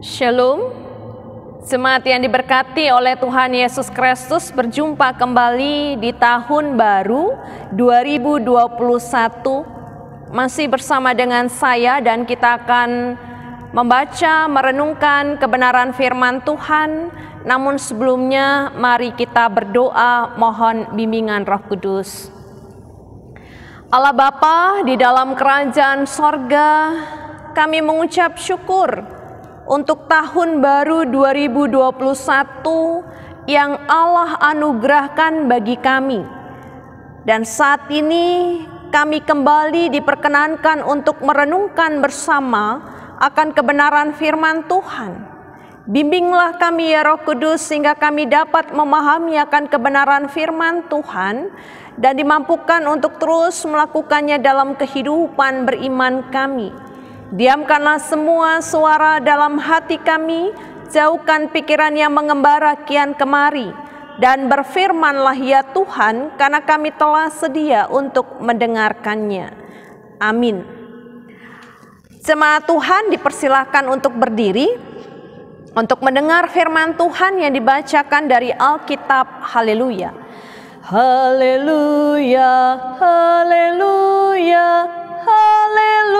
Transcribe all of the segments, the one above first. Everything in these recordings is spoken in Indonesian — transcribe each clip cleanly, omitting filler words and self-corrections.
Shalom, jemaat yang diberkati oleh Tuhan Yesus Kristus, berjumpa kembali di tahun baru 2021. Masih bersama dengan saya dan kita akan membaca, merenungkan kebenaran firman Tuhan. Namun sebelumnya mari kita berdoa mohon bimbingan Roh Kudus. Allah Bapa di dalam kerajaan sorga, kami mengucap syukur untuk tahun baru 2021 yang Allah anugerahkan bagi kami. Dan saat ini kami kembali diperkenankan untuk merenungkan bersama akan kebenaran firman Tuhan. Bimbinglah kami ya Roh Kudus sehingga kami dapat memahami akan kebenaran firman Tuhan dan dimampukan untuk terus melakukannya dalam kehidupan beriman kami. Diamkanlah semua suara dalam hati kami, jauhkan pikiran yang mengembara kian kemari, dan berfirmanlah ya Tuhan, karena kami telah sedia untuk mendengarkannya. Amin. Jemaat Tuhan dipersilahkan untuk berdiri untuk mendengar firman Tuhan yang dibacakan dari Alkitab. Haleluya. Haleluya, haleluya, haleluya.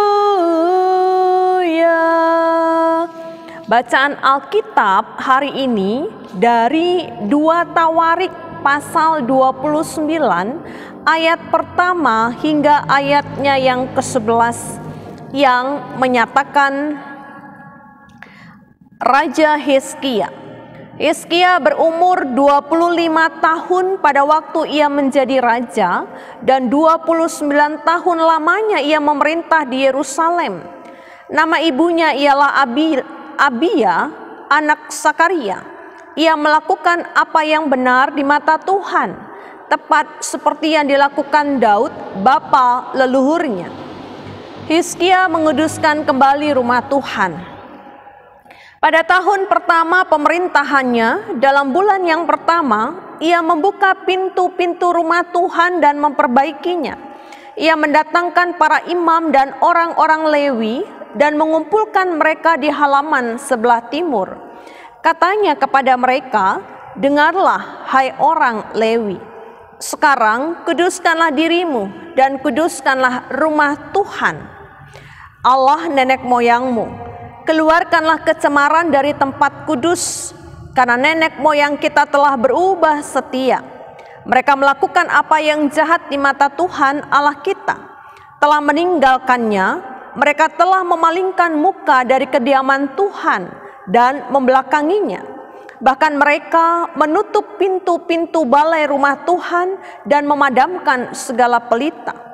Bacaan Alkitab hari ini dari 2 Tawarik pasal 29 ayat pertama hingga ayatnya yang ke-11 yang menyatakan Raja Hizkia. Hizkia berumur 25 tahun pada waktu ia menjadi raja dan 29 tahun lamanya ia memerintah di Yerusalem. Nama ibunya ialah Abia, anak Sakaria. Ia melakukan apa yang benar di mata Tuhan, tepat seperti yang dilakukan Daud, bapa leluhurnya. Hizkia menguduskan kembali rumah Tuhan. Pada tahun pertama pemerintahannya, dalam bulan yang pertama, ia membuka pintu-pintu rumah Tuhan dan memperbaikinya. Ia mendatangkan para imam dan orang-orang Lewi dan mengumpulkan mereka di halaman sebelah timur. Katanya kepada mereka, "Dengarlah, hai orang Lewi, sekarang kuduskanlah dirimu dan kuduskanlah rumah Tuhan, Allah nenek moyangmu. Keluarkanlah kecemaran dari tempat kudus, karena nenek moyang kita telah berubah setia. Mereka melakukan apa yang jahat di mata Tuhan Allah kita. Telah meninggalkannya, mereka telah memalingkan muka dari kediaman Tuhan dan membelakanginya. Bahkan mereka menutup pintu-pintu balai rumah Tuhan dan memadamkan segala pelita.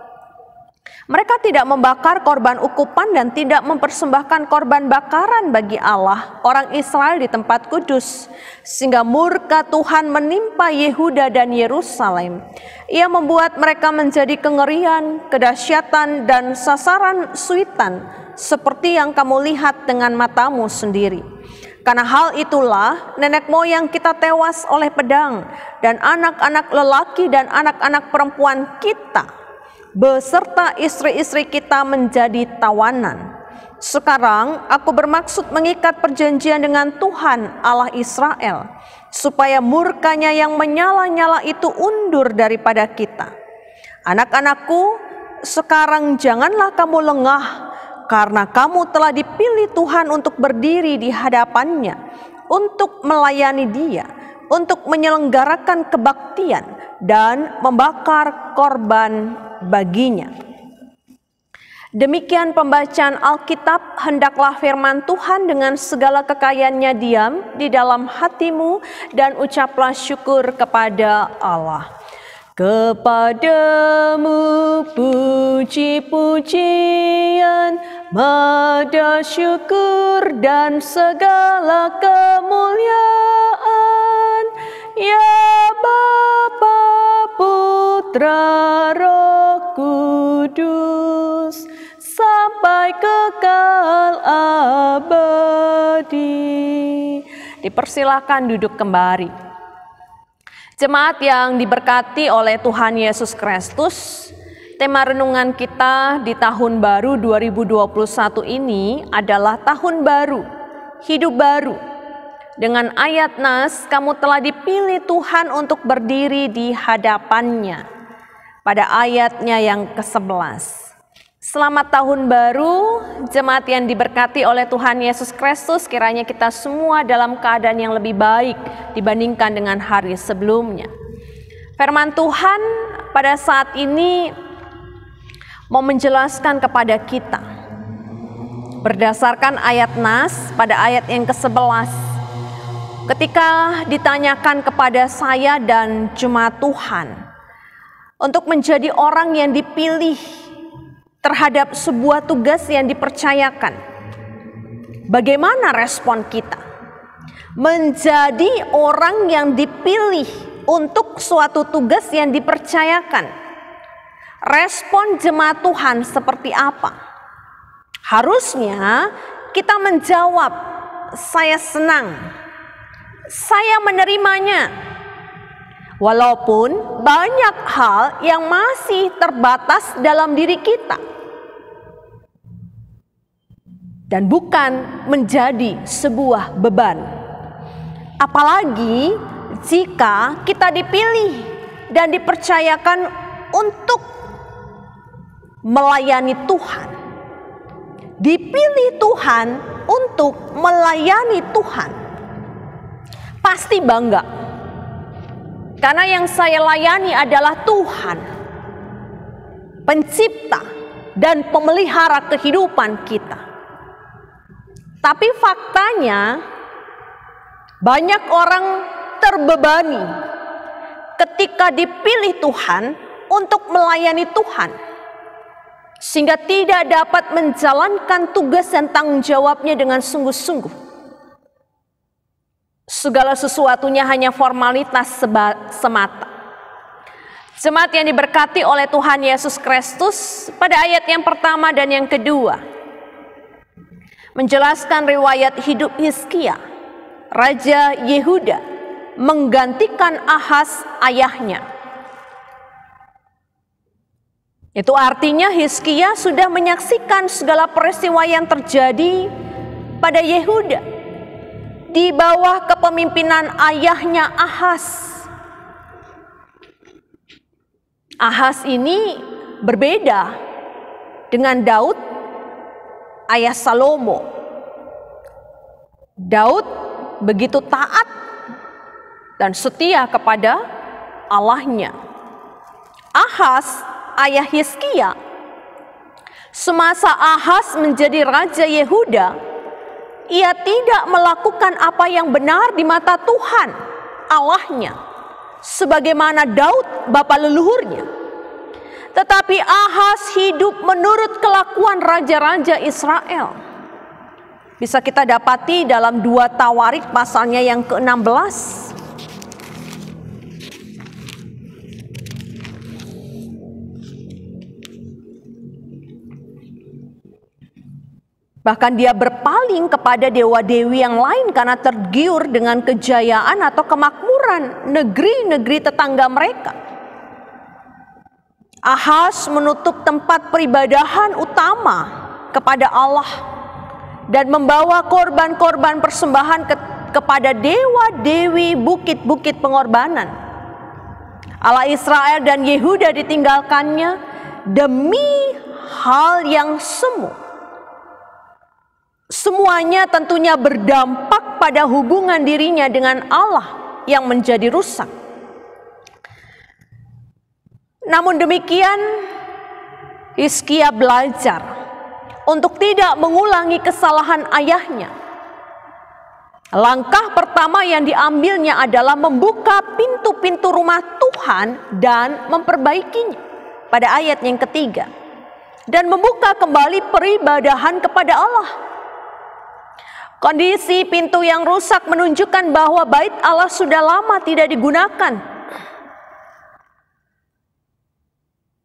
Mereka tidak membakar korban ukupan dan tidak mempersembahkan korban bakaran bagi Allah, orang Israel di tempat kudus. Sehingga murka Tuhan menimpa Yehuda dan Yerusalem. Ia membuat mereka menjadi kengerian, kedahsyatan, dan sasaran suitan, seperti yang kamu lihat dengan matamu sendiri. Karena hal itulah nenek moyang kita tewas oleh pedang, dan anak-anak lelaki dan anak-anak perempuan kita beserta istri-istri kita menjadi tawanan. Sekarang aku bermaksud mengikat perjanjian dengan Tuhan Allah Israel, supaya murkanya yang menyala-nyala itu undur daripada kita. Anak-anakku, sekarang janganlah kamu lengah, karena kamu telah dipilih Tuhan untuk berdiri di hadapannya, untuk melayani Dia, untuk menyelenggarakan kebaktian dan membakar korban baginya. Demikian pembacaan Alkitab. Hendaklah firman Tuhan dengan segala kekayaannya diam di dalam hatimu dan ucaplah syukur kepada Allah. Kepadamu puji-pujian, mada syukur dan segala kemuliaan, ya Bapa, Putra, Roh Kudus, sampai kekal abadi. Dipersilakan duduk kembali. Jemaat yang diberkati oleh Tuhan Yesus Kristus, tema renungan kita di tahun baru 2021 ini adalah tahun baru hidup baru. Dengan ayat nas, kamu telah dipilih Tuhan untuk berdiri di hadapannya. Pada ayatnya yang ke-11. Selamat tahun baru, jemaat yang diberkati oleh Tuhan Yesus Kristus. Kiranya kita semua dalam keadaan yang lebih baik dibandingkan dengan hari sebelumnya. Firman Tuhan pada saat ini mau menjelaskan kepada kita berdasarkan ayat nas pada ayat yang ke-11. Ketika ditanyakan kepada saya dan jemaat Tuhan untuk menjadi orang yang dipilih terhadap sebuah tugas yang dipercayakan, bagaimana respon kita? Menjadi orang yang dipilih untuk suatu tugas yang dipercayakan, respon jemaat Tuhan seperti apa? Harusnya kita menjawab, saya senang, saya menerimanya. Walaupun banyak hal yang masih terbatas dalam diri kita. Dan bukan menjadi sebuah beban. Apalagi jika kita dipilih dan dipercayakan untuk melayani Tuhan. Dipilih Tuhan untuk melayani Tuhan. Pasti bangga, karena yang saya layani adalah Tuhan, pencipta dan pemelihara kehidupan kita. Tapi faktanya banyak orang terbebani ketika dipilih Tuhan untuk melayani Tuhan, sehingga tidak dapat menjalankan tugas dan tanggung jawabnya dengan sungguh-sungguh. Segala sesuatunya hanya formalitas semata. Jemaat yang diberkati oleh Tuhan Yesus Kristus, pada ayat yang pertama dan yang kedua menjelaskan riwayat hidup Hizkia, Raja Yehuda, menggantikan Ahaz ayahnya. Itu artinya Hizkia sudah menyaksikan segala peristiwa yang terjadi pada Yehuda di bawah kepemimpinan ayahnya Ahaz. Ahaz ini berbeda dengan Daud, ayah Salomo. Daud begitu taat dan setia kepada Allahnya. Ahaz, ayah Hizkia, semasa Ahaz menjadi raja Yehuda, ia tidak melakukan apa yang benar di mata Tuhan Allahnya, sebagaimana Daud bapa leluhurnya. Tetapi Ahaz hidup menurut kelakuan raja-raja Israel. Bisa kita dapati dalam 2 Tawarik pasalnya yang ke-16. Bahkan dia berpaling kepada dewa-dewi yang lain karena tergiur dengan kejayaan atau kemakmuran negeri-negeri tetangga mereka. Ahaz menutup tempat peribadahan utama kepada Allah dan membawa korban-korban persembahan kepada dewa-dewi bukit-bukit pengorbanan. Allah Israel dan Yehuda ditinggalkannya demi hal yang semu. Semuanya tentunya berdampak pada hubungan dirinya dengan Allah yang menjadi rusak. Namun demikian, Hizkia belajar untuk tidak mengulangi kesalahan ayahnya. Langkah pertama yang diambilnya adalah membuka pintu-pintu rumah Tuhan dan memperbaikinya pada ayat yang ketiga. Dan membuka kembali peribadahan kepada Allah. Kondisi pintu yang rusak menunjukkan bahwa bait Allah sudah lama tidak digunakan.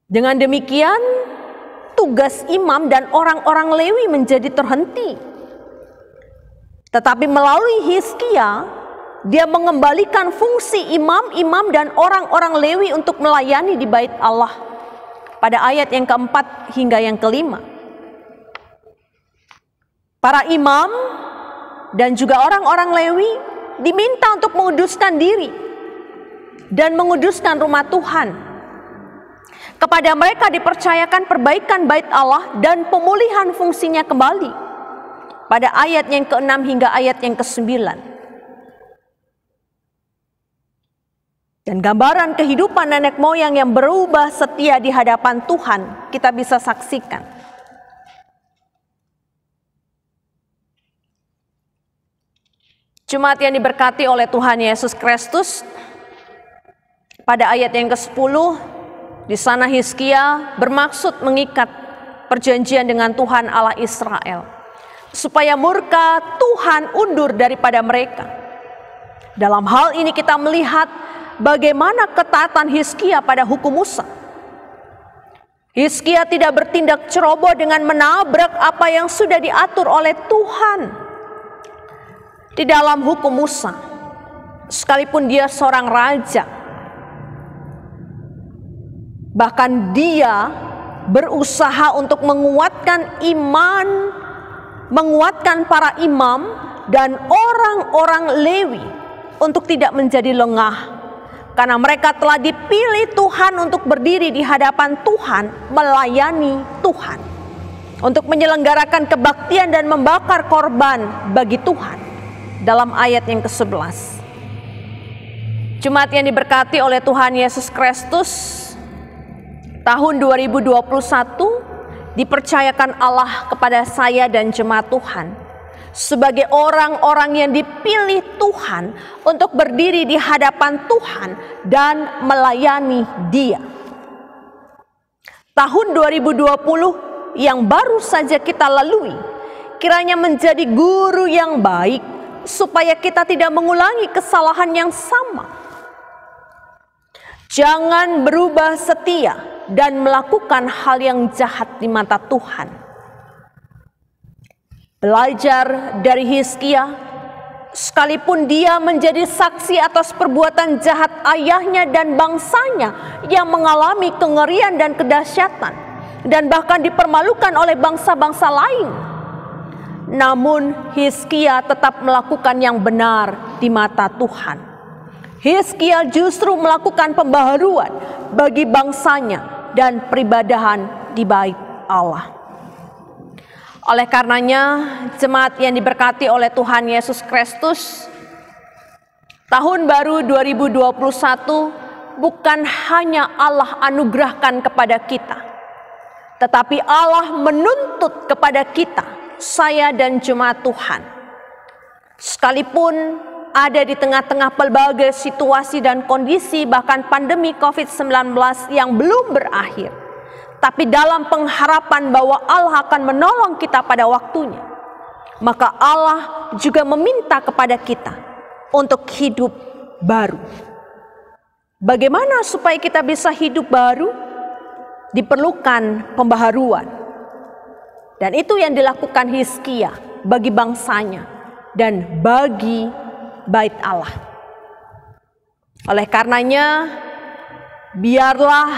Dengan demikian, tugas imam dan orang-orang Lewi menjadi terhenti. Tetapi melalui Hizkia, dia mengembalikan fungsi imam-imam dan orang-orang Lewi untuk melayani di bait Allah. Pada ayat yang keempat hingga yang kelima. Para imam dan juga orang-orang Lewi diminta untuk menguduskan diri dan menguduskan rumah Tuhan. Kepada mereka dipercayakan perbaikan bait Allah dan pemulihan fungsinya kembali. Pada ayat yang ke-6 hingga ayat yang ke-9. Dan gambaran kehidupan nenek moyang yang berubah setia di hadapan Tuhan kita bisa saksikan. Jemaat yang diberkati oleh Tuhan Yesus Kristus, pada ayat yang ke-10, di sana Hizkia bermaksud mengikat perjanjian dengan Tuhan Allah Israel, supaya murka Tuhan undur daripada mereka. Dalam hal ini kita melihat bagaimana ketaatan Hizkia pada hukum Musa. Hizkia tidak bertindak ceroboh dengan menabrak apa yang sudah diatur oleh Tuhan di dalam hukum Musa, sekalipun dia seorang raja. Bahkan dia berusaha untuk menguatkan iman, menguatkan para imam dan orang-orang Lewi untuk tidak menjadi lengah, karena mereka telah dipilih Tuhan untuk berdiri di hadapan Tuhan, melayani Tuhan, untuk menyelenggarakan kebaktian dan membakar korban bagi Tuhan. Dalam ayat yang ke-11, jemaat yang diberkati oleh Tuhan Yesus Kristus, tahun 2021 dipercayakan Allah kepada saya dan jemaat Tuhan sebagai orang-orang yang dipilih Tuhan untuk berdiri di hadapan Tuhan dan melayani Dia. Tahun 2020 yang baru saja kita lalui kiranya menjadi guru yang baik, supaya kita tidak mengulangi kesalahan yang sama. Jangan berubah setia dan melakukan hal yang jahat di mata Tuhan. Belajar dari Hizkia, sekalipun dia menjadi saksi atas perbuatan jahat ayahnya dan bangsanya yang mengalami kengerian dan kedahsyatan, dan bahkan dipermalukan oleh bangsa-bangsa lain, namun Hizkia tetap melakukan yang benar di mata Tuhan. Hizkia justru melakukan pembaharuan bagi bangsanya dan peribadahan di bait Allah. Oleh karenanya, jemaat yang diberkati oleh Tuhan Yesus Kristus, tahun baru 2021 bukan hanya Allah anugerahkan kepada kita, tetapi Allah menuntut kepada kita, saya dan jemaat Tuhan, sekalipun ada di tengah-tengah pelbagai situasi dan kondisi, bahkan pandemi COVID-19 yang belum berakhir, tapi dalam pengharapan bahwa Allah akan menolong kita pada waktunya, maka Allah juga meminta kepada kita untuk hidup baru. Bagaimana supaya kita bisa hidup baru? Diperlukan pembaharuan. Dan itu yang dilakukan Hizkia bagi bangsanya dan bagi bait Allah. Oleh karenanya, biarlah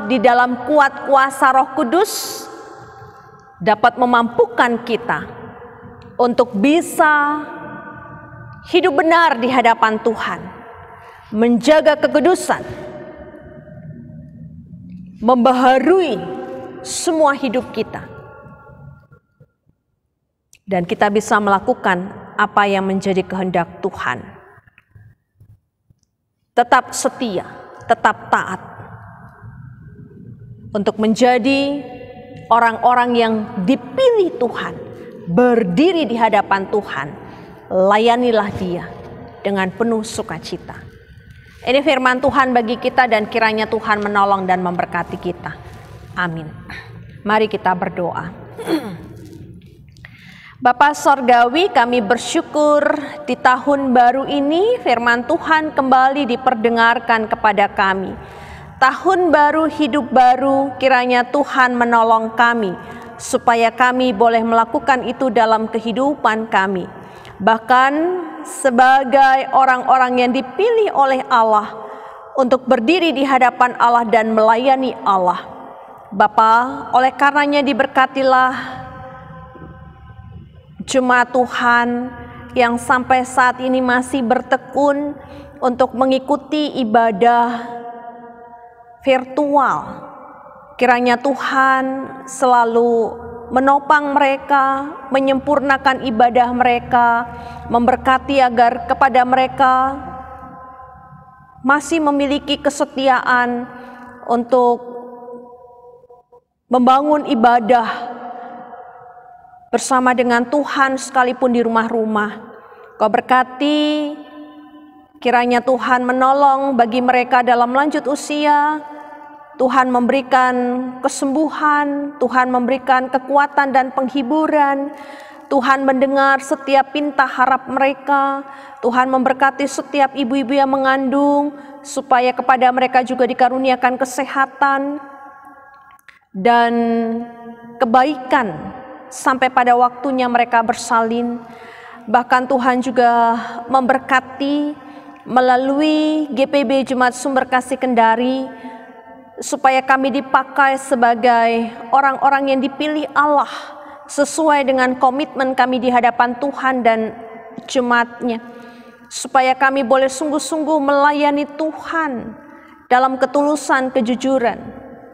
di dalam kuat kuasa Roh Kudus dapat memampukan kita untuk bisa hidup benar di hadapan Tuhan, menjaga kekudusan, membaharui semua hidup kita. Dan kita bisa melakukan apa yang menjadi kehendak Tuhan. Tetap setia, tetap taat. Untuk menjadi orang-orang yang dipilih Tuhan, berdiri di hadapan Tuhan, layanilah Dia dengan penuh sukacita. Ini firman Tuhan bagi kita dan kiranya Tuhan menolong dan memberkati kita. Amin. Mari kita berdoa. Bapa Sorgawi, kami bersyukur di tahun baru ini firman Tuhan kembali diperdengarkan kepada kami. Tahun baru, hidup baru, kiranya Tuhan menolong kami supaya kami boleh melakukan itu dalam kehidupan kami. Bahkan sebagai orang-orang yang dipilih oleh Allah untuk berdiri di hadapan Allah dan melayani Allah. Bapa, oleh karenanya diberkatilah jemaat Tuhan yang sampai saat ini masih bertekun untuk mengikuti ibadah virtual. Kiranya Tuhan selalu menopang mereka, menyempurnakan ibadah mereka, memberkati agar kepada mereka masih memiliki kesetiaan untuk membangun ibadah bersama dengan Tuhan sekalipun di rumah-rumah. Kau berkati, kiranya Tuhan menolong bagi mereka dalam lanjut usia. Tuhan memberikan kesembuhan, Tuhan memberikan kekuatan dan penghiburan. Tuhan mendengar setiap pinta harap mereka. Tuhan memberkati setiap ibu-ibu yang mengandung, supaya kepada mereka juga dikaruniakan kesehatan dan kebaikan sampai pada waktunya mereka bersalin. Bahkan Tuhan juga memberkati melalui GPB Jemaat Sumber Kasih Kendari, supaya kami dipakai sebagai orang-orang yang dipilih Allah sesuai dengan komitmen kami di hadapan Tuhan dan jemaat-Nya, supaya kami boleh sungguh-sungguh melayani Tuhan dalam ketulusan kejujuran,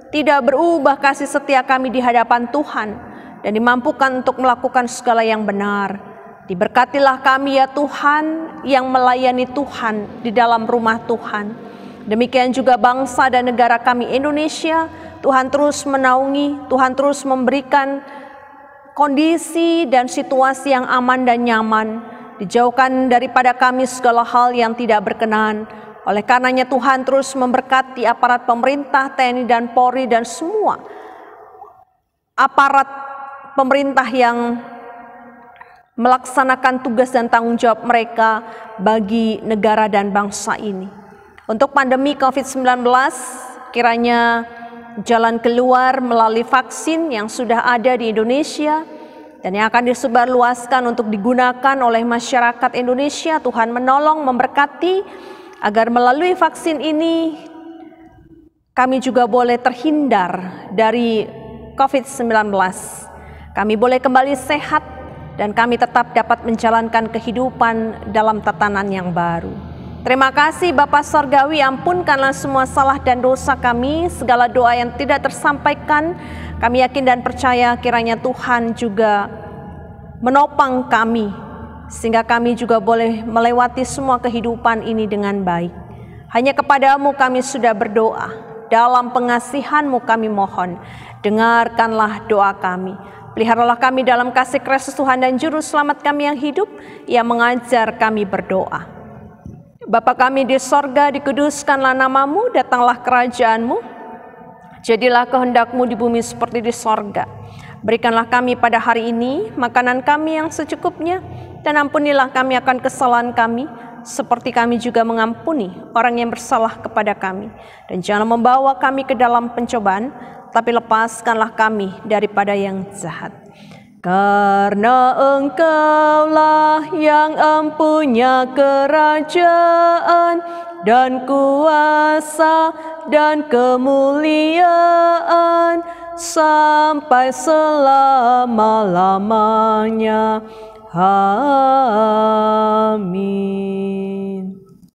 tidak berubah kasih setia kami di hadapan Tuhan, dan dimampukan untuk melakukan segala yang benar. Diberkatilah kami ya Tuhan, yang melayani Tuhan di dalam rumah Tuhan. Demikian juga bangsa dan negara kami Indonesia. Tuhan terus menaungi, Tuhan terus memberikan kondisi dan situasi yang aman dan nyaman. Dijauhkan daripada kami segala hal yang tidak berkenan. Oleh karenanya Tuhan terus memberkati aparat pemerintah, TNI dan Polri, dan semua aparat pemerintah yang melaksanakan tugas dan tanggung jawab mereka bagi negara dan bangsa ini. Untuk pandemi COVID-19, kiranya jalan keluar melalui vaksin yang sudah ada di Indonesia dan yang akan disebarluaskan untuk digunakan oleh masyarakat Indonesia. Tuhan menolong, memberkati agar melalui vaksin ini kami juga boleh terhindar dari COVID-19. Kami boleh kembali sehat dan kami tetap dapat menjalankan kehidupan dalam tatanan yang baru. Terima kasih Bapa Sorgawi, ampunkanlah semua salah dan dosa kami, segala doa yang tidak tersampaikan. Kami yakin dan percaya kiranya Tuhan juga menopang kami, sehingga kami juga boleh melewati semua kehidupan ini dengan baik. Hanya kepadamu kami sudah berdoa, dalam pengasihan-Mu kami mohon, dengarkanlah doa kami. Peliharalah kami dalam kasih Kristus Tuhan dan Juru Selamat kami yang hidup, yang mengajar kami berdoa. Bapa kami di sorga, dikuduskanlah namamu, datanglah kerajaan-Mu, jadilah kehendak-Mu di bumi seperti di sorga. Berikanlah kami pada hari ini makanan kami yang secukupnya, dan ampunilah kami akan kesalahan kami, seperti kami juga mengampuni orang yang bersalah kepada kami. Dan jangan membawa kami ke dalam pencobaan, tapi lepaskanlah kami daripada yang jahat. Karena Engkaulah yang empunya kerajaan dan kuasa dan kemuliaan sampai selama-lamanya. Amin.